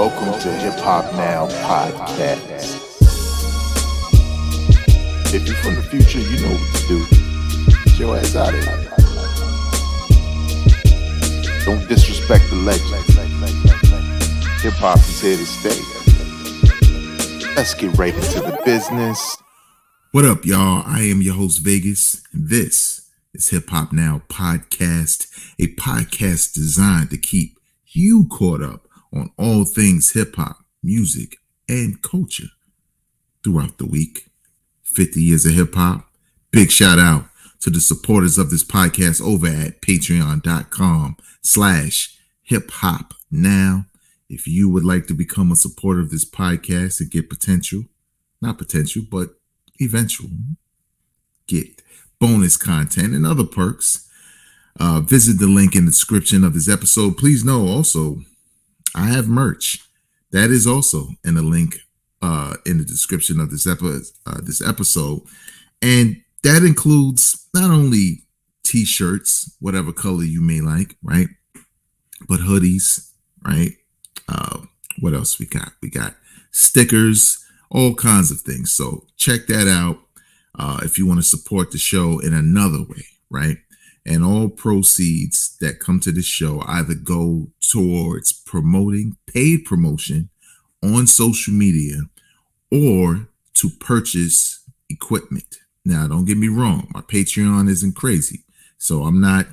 Welcome to Hip Hop Now Podcast. If you're from the future, you know what to do. Get your ass out of here. Don't disrespect the legend. Hip Hop is here to stay. Let's get right into the business. What up, y'all? I am your host, Vegas, and this is Hip Hop Now Podcast, a podcast designed to keep you caught up on all things hip-hop, music, and culture throughout the week. 50 years of hip-hop. Big shout out to the supporters of this podcast over at patreon.com/hiphopnow. If you would like to become a supporter of this podcast and get eventual, get bonus content and other perks, visit the link in the description of this episode. Please know also, I have merch. That is also in the link in the description of this episode. And that includes not only t-shirts, whatever color you may like, right? But hoodies, right? What else we got? We got stickers, all kinds of things. So check that out if you want to support the show in another way, right? And all proceeds that come to this show either go towards promoting, paid promotion on social media, or to purchase equipment. Now, don't get me wrong. My Patreon isn't crazy. So I'm not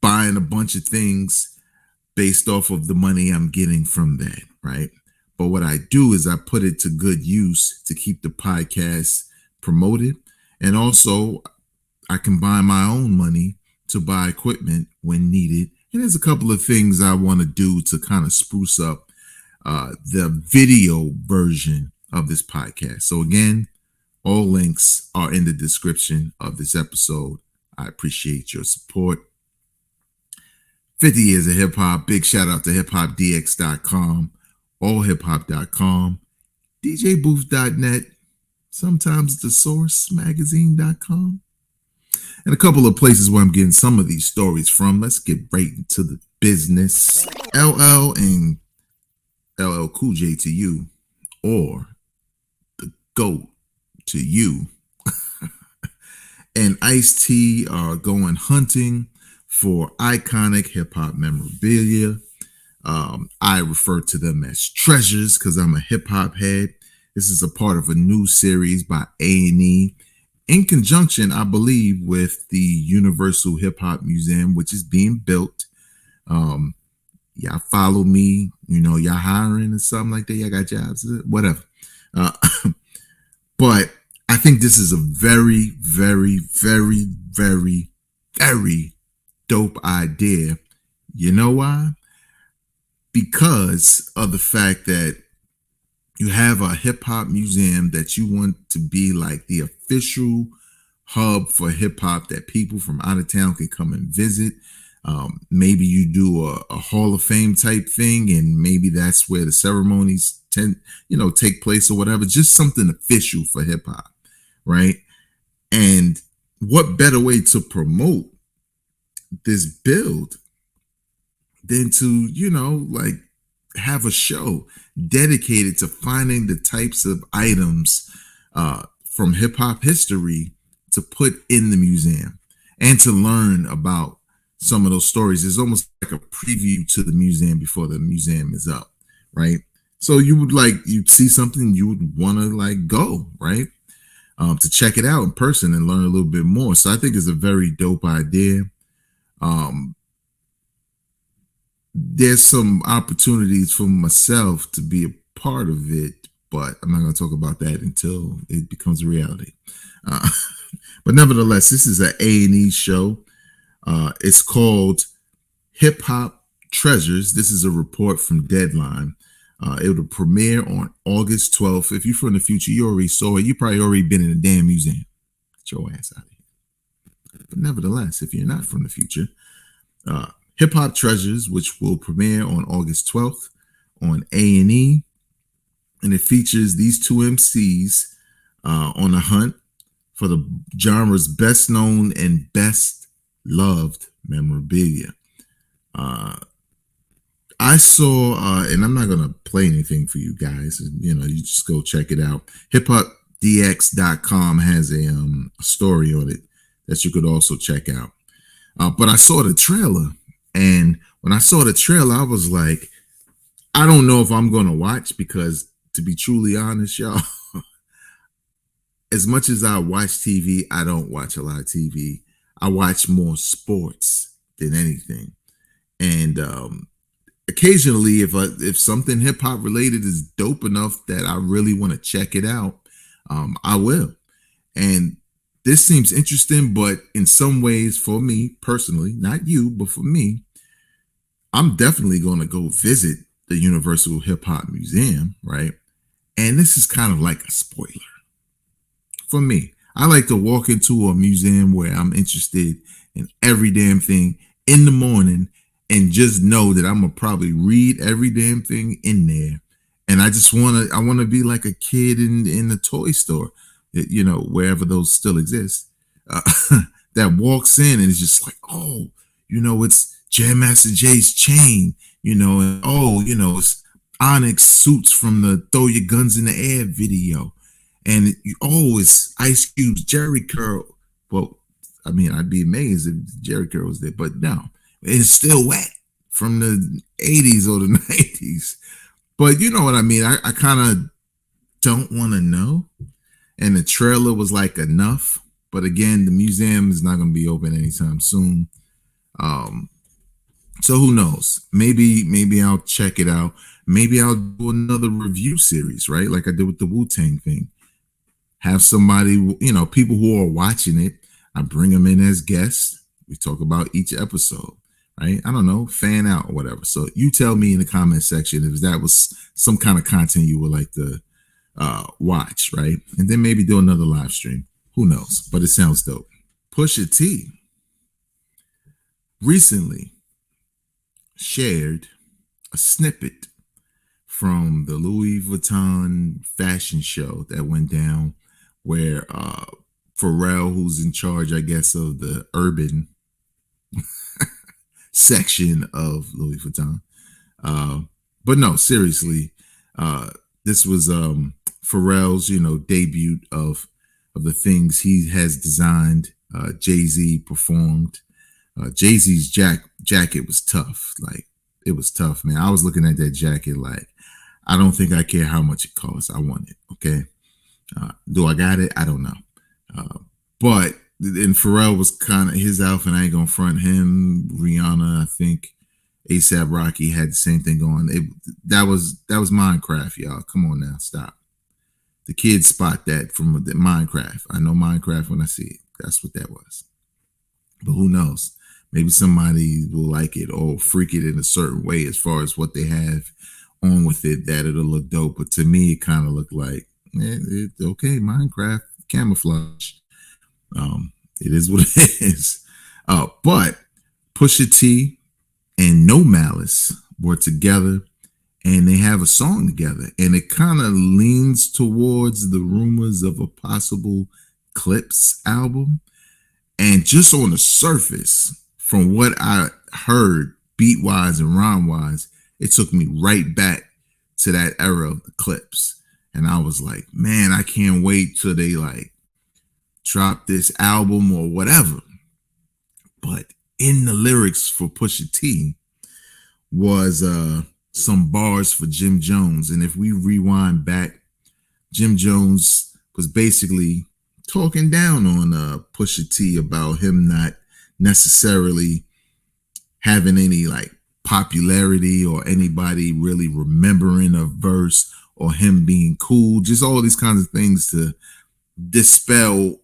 buying a bunch of things based off of the money I'm getting from that, right? But what I do is I put it to good use to keep the podcast promoted. And also, I combine my own money to buy equipment when needed. And there's a couple of things I want to do to kind of spruce up the video version of this podcast. So again, all links are in the description of this episode. I appreciate your support. 50 years of hip hop. Big shout out to hiphopdx.com, allhiphop.com, djbooth.net, sometimes the source magazine.com. And a couple of places where I'm getting some of these stories from. Let's get right into the business. LL and LL Cool J to you, or the GOAT to you, and Ice-T are going hunting for iconic hip-hop memorabilia. I refer to them as treasures because I'm a hip-hop head. This is a part of a new series by A&E, in conjunction, I believe, with the Universal Hip Hop Museum, which is being built. Y'all follow me, y'all hiring or something like that. Y'all got jobs, whatever. But I think this is a very, very, very, very, very dope idea. You know why? Because of the fact that you have a hip hop museum that you want to be like the official hub for hip hop that people from out of town can come and visit. Maybe you do a Hall of Fame type thing, and maybe that's where the ceremonies take place or whatever. Just something official for hip hop, right? And what better way to promote this build than to, have a show dedicated to finding the types of items from hip hop history to put in the museum and to learn about some of those stories. It's almost like a preview to the museum before the museum is up, right? So you'd see something you would want to go, right? To check it out in person and learn a little bit more. So I think it's a very dope idea. There's some opportunities for myself to be a part of it, but I'm not going to talk about that until it becomes a reality. But nevertheless, this is an A&E show. It's called Hip Hop Treasures. This is a report from Deadline. It will premiere on August 12th. If you're from the future, you already saw it. You probably already been in a damn museum. Get your ass out of here. But nevertheless, if you're not from the future, Hip Hop Treasures, which will premiere on August 12th on A&E, and it features these two MCs on a hunt for the genre's best known and best loved memorabilia. I saw, and I'm not gonna play anything for you guys. You know, you just go check it out. HipHopDX.com has a story on it that you could also check out. But I saw the trailer, and when I saw the trailer, I was like, I don't know if I'm gonna watch because, to be truly honest, y'all, as much as I watch TV, I don't watch a lot of TV. I watch more sports than anything, and occasionally, if something hip hop related is dope enough that I really want to check it out, I will. And this seems interesting, but in some ways, for me personally, not you, but for me, I'm definitely going to go visit the Universal Hip Hop Museum, right? And this is kind of like a spoiler for me. I like to walk into a museum where I'm interested in every damn thing in the morning and just know that I'm gonna probably read every damn thing in there. And I want to be like a kid in the toy store, you know, wherever those still exist, uh, that walks in and is just like, oh, you know, it's Jam Master Jay's chain, you know, and oh, you know, it's Onyx suits from the Throw Your Guns in the Air video. And it's Ice Cube's Jerry Curl. Well, I mean, I'd be amazed if Jerry Curl was there, but no, it's still wet from the 80s or the 90s. But you know what I mean? I kind of don't want to know. And the trailer was like enough. But again, the museum is not going to be open anytime soon. So who knows? Maybe I'll check it out. Maybe I'll do another review series, right? Like I did with the Wu-Tang thing. Have somebody, you know, people who are watching it, I bring them in as guests. We talk about each episode, right? I don't know, fan out or whatever. So you tell me in the comment section if that was some kind of content you would like to watch, right? And then maybe do another live stream. Who knows? But it sounds dope. Pusha T recently shared a snippet from the Louis Vuitton fashion show that went down where Pharrell, who's in charge, I guess, of the urban section of Louis Vuitton. But no, seriously, this was Pharrell's, you know, debut of the things he has designed. Jay-Z performed. Jay-Z's jacket was tough. Like, it was tough, man. I was looking at that jacket like, I don't think I care how much it costs. I want it, okay? Do I got it? I don't know. But and Pharrell was kind of his outfit. I ain't gonna front him. Rihanna, I think, ASAP Rocky had the same thing going. That was Minecraft, y'all. Come on now, stop. The kids spot that from the Minecraft. I know Minecraft when I see it. That's what that was. But who knows? Maybe somebody will like it or freak it in a certain way as far as what they have on with it, that it'll look dope. But to me, it kind of looked like, okay, Minecraft camouflage. It is what it is. But Pusha T and No Malice were together and they have a song together, and it kind of leans towards the rumors of a possible Clips album. And just on the surface, from what I heard beat wise and rhyme wise, it took me right back to that era of the Clips. And I was like, man, I can't wait till they like drop this album or whatever. But in the lyrics for Pusha T was some bars for Jim Jones. And if we rewind back, Jim Jones was basically talking down on Pusha T about him not necessarily having any like popularity or anybody really remembering a verse or him being cool, just all these kinds of things to dispel,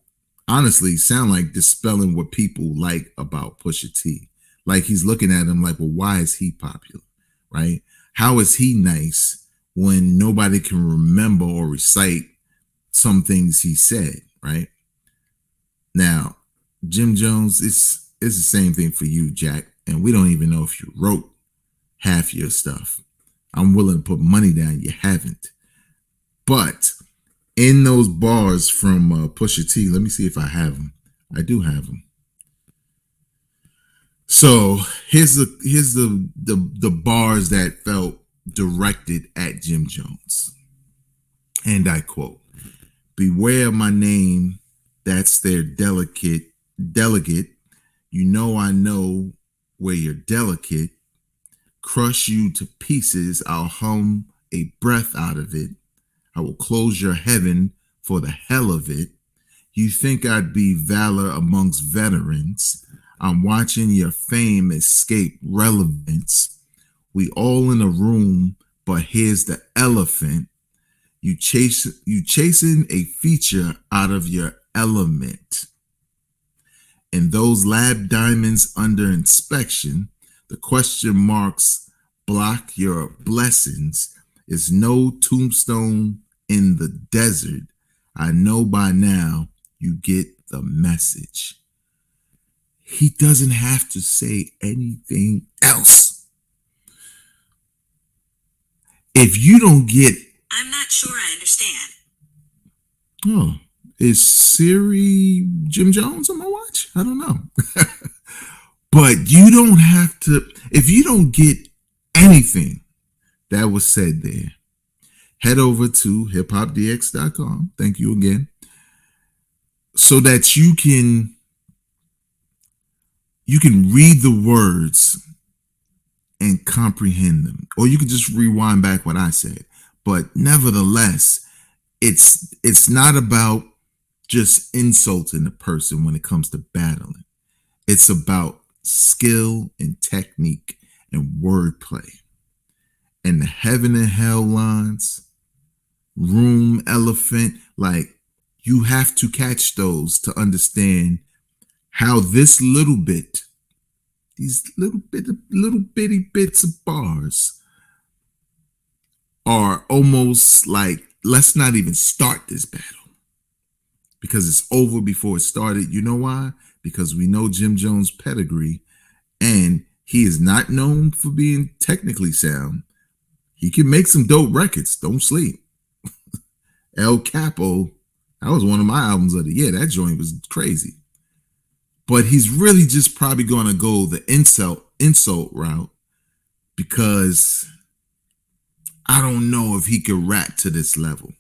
honestly, sound like dispelling what people like about Pusha T. Like he's looking at him like, well, why is he popular, right? How is he nice when nobody can remember or recite some things he said, right? Now, Jim Jones, it's the same thing for you, Jack, and we don't even know if you wrote half your stuff. I'm willing to put money down you haven't. But in those bars from Pusha T, let me see if I have them. I do have them. So Here's the bars that felt directed at Jim Jones. And I quote, "Beware my name, that's their delegate. You know I know where you're delicate. Crush you to pieces, I'll hum a breath out of it. I will close your heaven for the hell of it. You think I'd be valor amongst veterans. I'm watching your fame escape relevance. We all in a room, but here's the elephant. You chasing a feature out of your element. And those lab diamonds under inspection, the question marks block your blessings. Is no tombstone in the desert. I know by now you get the message." He doesn't have to say anything else. If you don't get, I'm not sure I understand. oh, is Siri Jim Jones on my watch? I don't know. But you don't have to, if you don't get anything that was said there, head over to hiphopdx.com. Thank you again. So that you can read the words and comprehend them. Or you can just rewind back what I said. But nevertheless, it's not about just insulting the person when it comes to battling. It's about skill and technique and wordplay. And the heaven and hell lines, room, elephant, like you have to catch those to understand how this little bit, these little bitty bits of bars are almost like, let's not even start this battle because it's over before it started. You know why? Because we know Jim Jones' pedigree, and he is not known for being technically sound. He can make some dope records. Don't sleep. El Capo, that was one of my albums of the year. That joint was crazy. But he's really just probably going to go the insult route because I don't know if he could rap to this level.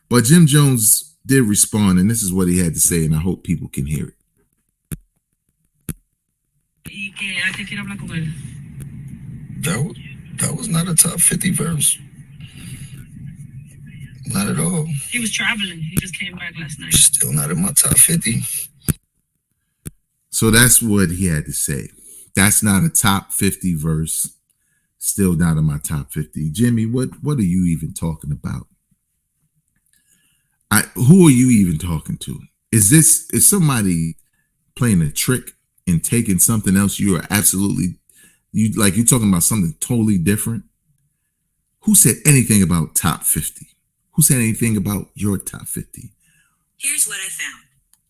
But Jim Jones did respond, and this is what he had to say, and I hope people can hear it. That was not a top 50 verse. Not at all. He was traveling. He just came back last night. Still not in my top 50. So that's what he had to say. That's not a top 50 verse. Still not in my top 50. Jimmy, what are you even talking about? Who are you even talking to? Is somebody playing a trick and taking something else you're talking about something totally different? Who said anything about top 50? Who said anything about your top 50? Here's what I found.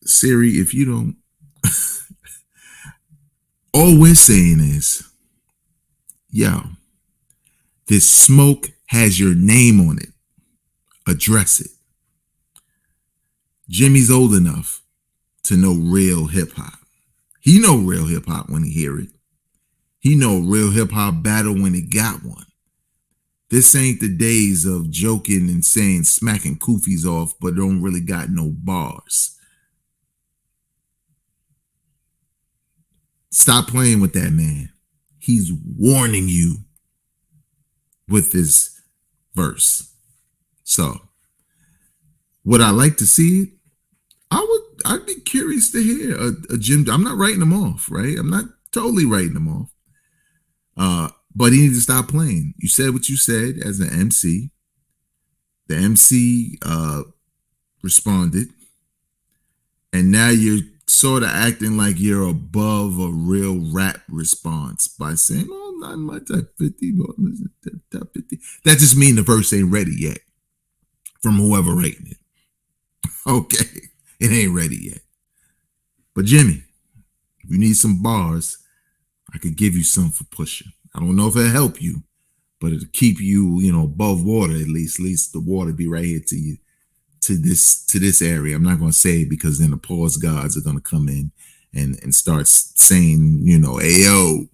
Siri, if you don't, all we're saying is, yo, this smoke has your name on it. Address it. Jimmy's old enough to know real hip hop. He know real hip hop when he hear it. He know real hip hop battle when he got one. This ain't the days of joking and saying smacking koofies off, but don't really got no bars. Stop playing with that man. He's warning you with this verse. So, would I like to see it? I'd be curious to hear a Jim. I'm not writing him off, right? I'm not totally writing him off. But he needs to stop playing. You said what you said as an MC. The MC responded. And now you're sort of acting like you're above a real rap response by saying, oh, not in my top 50, top 50. That just means the verse ain't ready yet from whoever writing it. Okay, it ain't ready yet. But Jimmy, if you need some bars, I could give you some for Pusha. I don't know if it'll help you, but it'll keep you, above water at least. At least the water be right here to you, to this area. I'm not gonna say it because then the pause gods are gonna come in and start saying, Ayo.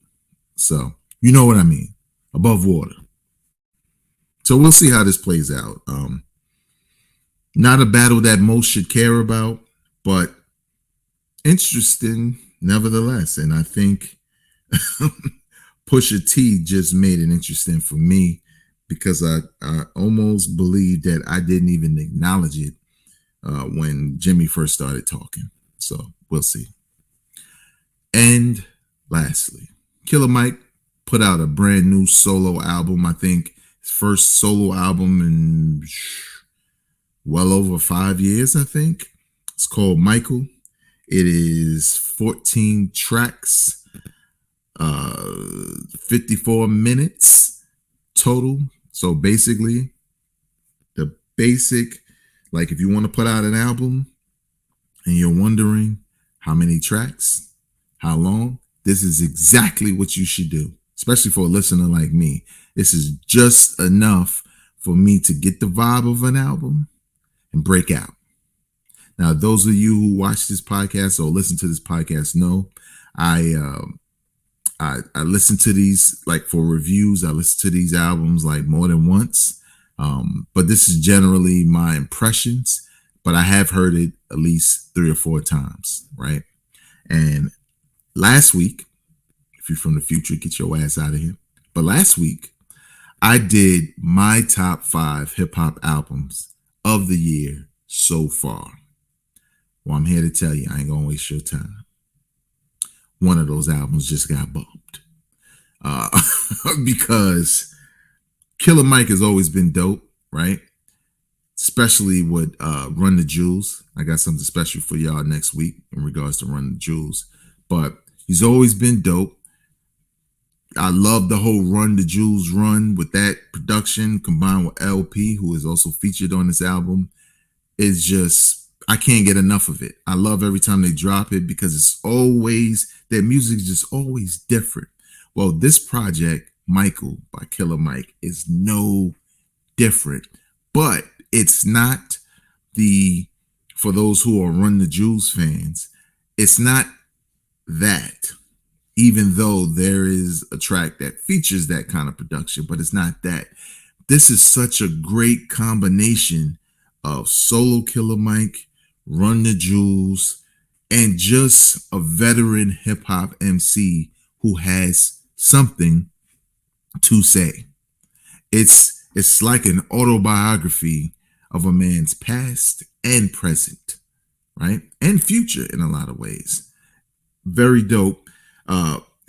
So you know what I mean. Above water. So we'll see how this plays out. Not a battle that most should care about, but interesting nevertheless. And I think Pusha T just made it interesting for me because I almost believe that I didn't even acknowledge it when Jimmy first started talking. So we'll see. And lastly, Killer Mike put out a brand new solo album. I think his first solo album in well over 5 years, I think. It's called Michael. It is 14 tracks, 54 minutes total. So basically, the basic, like if you want to put out an album and you're wondering how many tracks, how long, this is exactly what you should do, especially for a listener like me. This is just enough for me to get the vibe of an album and break out. Now, those of you who watch this podcast or listen to this podcast know I listen to these like for reviews. I listen to these albums like more than once. But this is generally my impressions, but I have heard it at least 3 or 4 times, right? And last week, if you're from the future, get your ass out of here. But last week, I did my top 5 hip hop albums of the year so far. Well, I'm here to tell you, I ain't gonna waste your time. One of those albums just got bumped. Because Killer Mike has always been dope, right? Especially with Run the Jewels. I got something special for y'all next week in regards to Run the Jewels. But he's always been dope. I love the whole Run the Jewels run with that production combined with LP, who is also featured on this album. It's just, I can't get enough of it. I love every time they drop it because it's always, their music is just always different. Well, this project, Michael by Killer Mike, is no different, but it's not for those who are Run the Jewels fans, it's not that, even though there is a track that features that kind of production, but it's not that. This is such a great combination of solo Killer Mike, Run the Jewels, and just a veteran hip hop MC who has something to say. It's like an autobiography of a man's past and present, right? And future in a lot of ways. Very dope.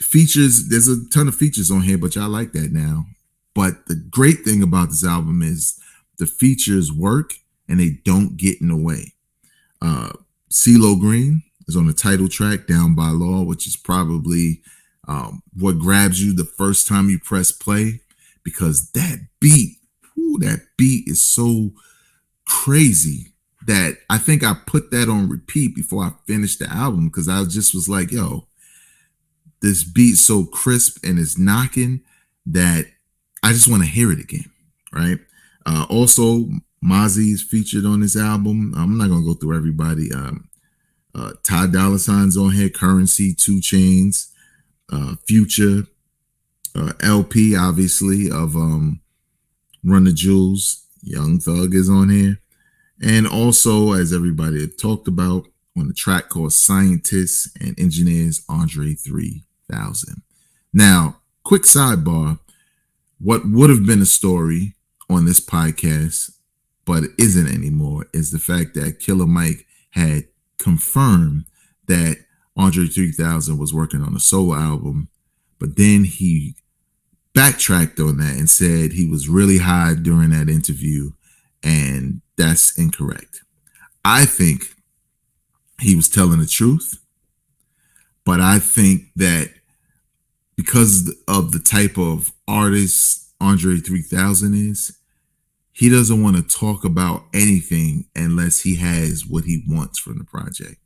Features, there's a ton of features on here, but y'all like that now. But the great thing about this album is the features work and they don't get in the way. CeeLo Green is on the title track, Down by Law, which is probably what grabs you the first time you press play, because that beat is so crazy that I think I put that on repeat before I finished the album, because I just was like, yo, this beat's so crisp and it's knocking that I just want to hear it again, right? Also, Mozzie is featured on this album. I'm not going to go through everybody. Ty Dolla $ign's on here, Currency, 2 Chainz, Future, LP, obviously, of Run the Jewels. Young Thug is on here. And also, as everybody had talked about, on the track called Scientists and Engineers, Andre 3000. Now, quick sidebar. What would have been a story on this podcast, but it isn't anymore, is the fact that Killer Mike had confirmed that Andre 3000 was working on a solo album, but then he backtracked on that and said he was really high during that interview, and that's incorrect. I think he was telling the truth, but I think that because of the type of artist Andre 3000 is, he doesn't want to talk about anything unless he has what he wants from the project,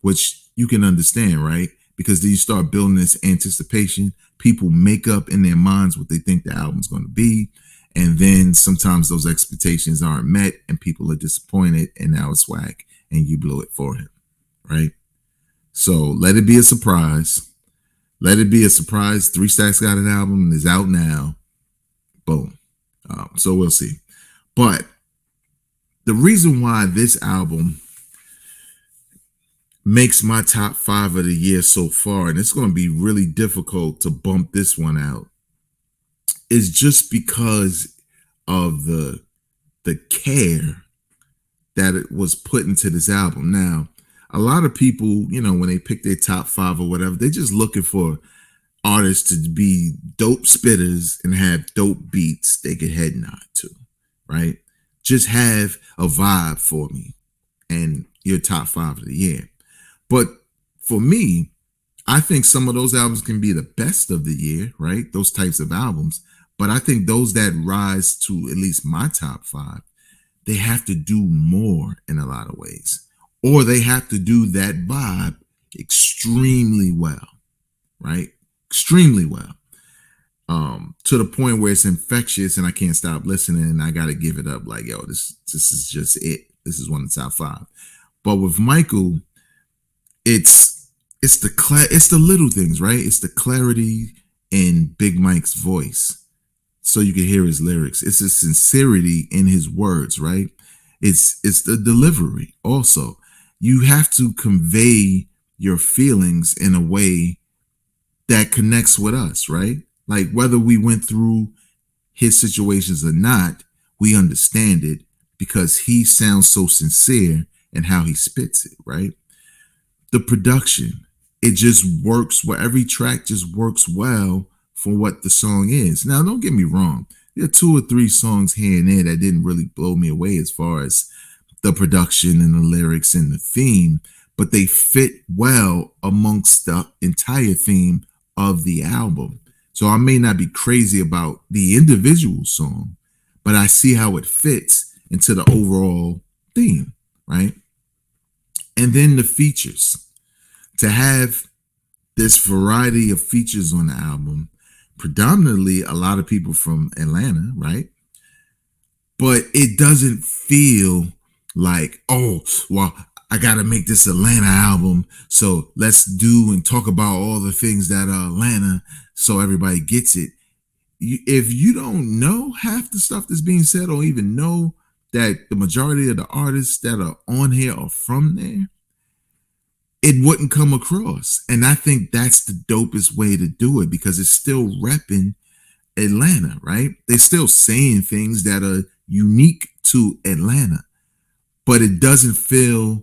which you can understand, right? Because then you start building this anticipation. People make up in their minds what they think the album's going to be. And then sometimes those expectations aren't met and people are disappointed, and now it's whack and you blew it for him, right? So let it be a surprise. Let It Be a Surprise. 3 Stacks got an album, is out now. Boom. So we'll see. But the reason why this album makes my top 5 of the year so far, and it's going to be really difficult to bump this one out, is just because of the care that it was put into this album. Now, a lot of people, when they pick their top 5 or whatever, they're just looking for artists to be dope spitters and have dope beats they could head nod to, right? Just have a vibe for me and your top 5 of the year. But for me, I think some of those albums can be the best of the year, right? Those types of albums. But I think those that rise to at least my top 5, they have to do more in a lot of ways. Or they have to do that vibe extremely well, right? Extremely well. To the point where it's infectious and I can't stop listening and I got to give it up. Like, yo, this is just it. This is one of the top 5. But with Michael, it's the little things, right? It's the clarity in Big Mike's voice, so you can hear his lyrics. It's the sincerity in his words, right? It's the delivery. Also, you have to convey your feelings in a way that connects with us, right? Like whether we went through his situations or not, we understand it because he sounds so sincere in how he spits it, right? The production, it just works where every track just works well for what the song is. Now, don't get me wrong. There are 2 or 3 songs here and there that didn't really blow me away as far as the production and the lyrics and the theme, but they fit well amongst the entire theme of the album. So I may not be crazy about the individual song, but I see how it fits into the overall theme, right? And then the features. To have this variety of features on the album, predominantly a lot of people from Atlanta, right? But it doesn't feel like, oh, well, I got to make this Atlanta album, so let's do and talk about all the things that are Atlanta so everybody gets it. If you don't know half the stuff that's being said or even know that the majority of the artists that are on here are from there, it wouldn't come across. And I think that's the dopest way to do it because it's still repping Atlanta, right? They're still saying things that are unique to Atlanta, but it doesn't feel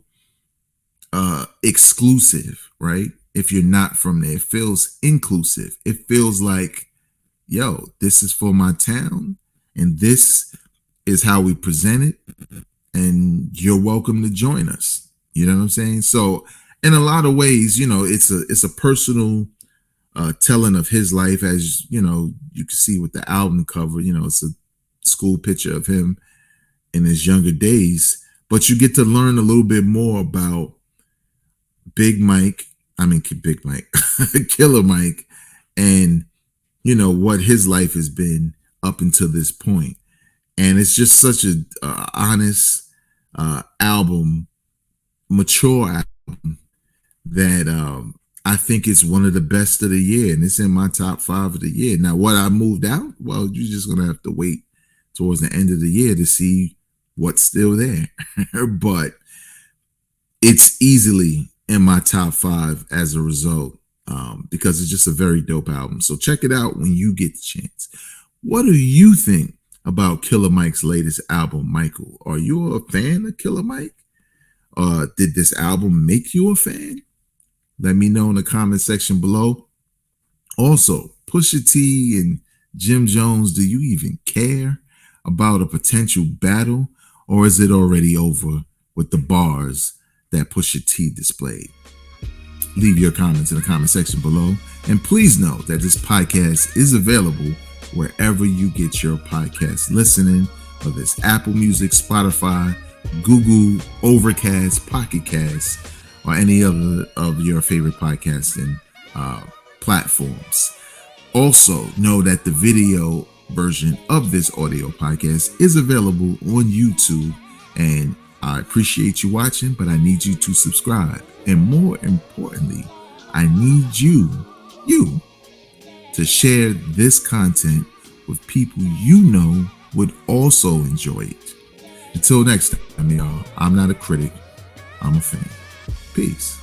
exclusive, right? If you're not from there, it feels inclusive. It feels like, yo, this is for my town and this is how we present it and you're welcome to join us. You know what I'm saying? So in a lot of ways, it's a personal telling of his life, as you can see with the album cover. It's a school picture of him in his younger days, but you get to learn a little bit more about Killer Mike, and what his life has been up until this point. And it's just such a honest album, mature album that I think it's one of the best of the year, and it's in my top 5 of the year. Now, what I moved out, well, you're just gonna have to wait towards the end of the year to see what's still there. But it's easily in my top 5 as a result, because it's just a very dope album. So check it out when you get the chance. What do you think about Killer Mike's latest album, Michael? Are you a fan of Killer Mike? Did this album make you a fan? Let me know in the comment section below. Also, Pusha T and Jim Jones, do you even care about a potential battle, or is it already over with the bars that Pusha T displayed? Leave your comments in the comment section below. And please know that this podcast is available wherever you get your podcast listening, whether it's Apple Music, Spotify, Google, Overcast, Pocket Cast, or any other of your favorite podcasting platforms. Also, know that the video version of this audio podcast is available on YouTube, and I appreciate you watching, but I need you to subscribe. And more importantly, I need you you to share this content with people you know would also enjoy it. Until next time, y'all, I'm not a critic, I'm a fan. Peace.